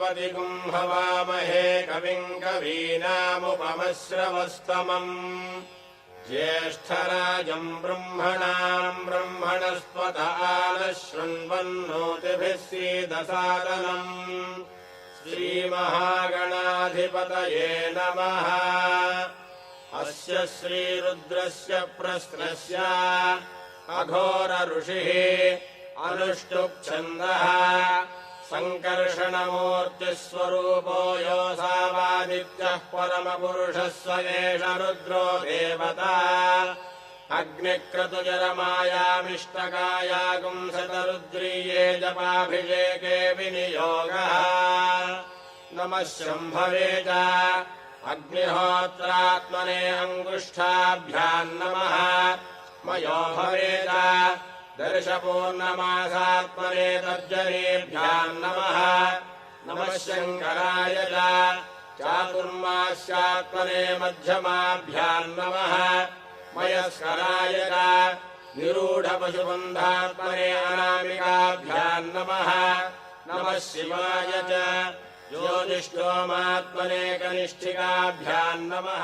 गणपतिगुं हवामहे कविं कवीनामुपमश्रवस्तमम् ज्येष्ठराजम् ब्रह्मणाम् ब्रह्मणस्पत आनः शृण्वन्नोतिभिः सीदसादनम् श्रीमहागणाधिपतये नमः। अस्य श्रीरुद्रस्य प्रश्नस्य अघोर ऋषिः अनुष्टुप्छन्दः सङ्कर्षणमूर्तिस्वरूपो योऽसावादित्यः परमपुरुषः स एष रुद्रो देवता अग्निक्रतुजरमायामिष्टकायागुंसतरुद्रीये जपाभिषेके विनियोगः। नमः शम्भवे च अग्निहोत्रात्मने अङ्गुष्ठाभ्याम् नमः मयो भवेद दर्शपूर्णमासात्मने तर्जनीभ्याम् नमः। नमः शङ्कराय च चातुर्मास्यात्मने मध्यमाभ्याम् नमः मयस्कराय च निरूढपशुबन्धात्मने अनामिकाभ्याम् नमः। नमः शिवाय च ज्योतिष्ठोमात्मने कनिष्ठिकाभ्याम् नमः।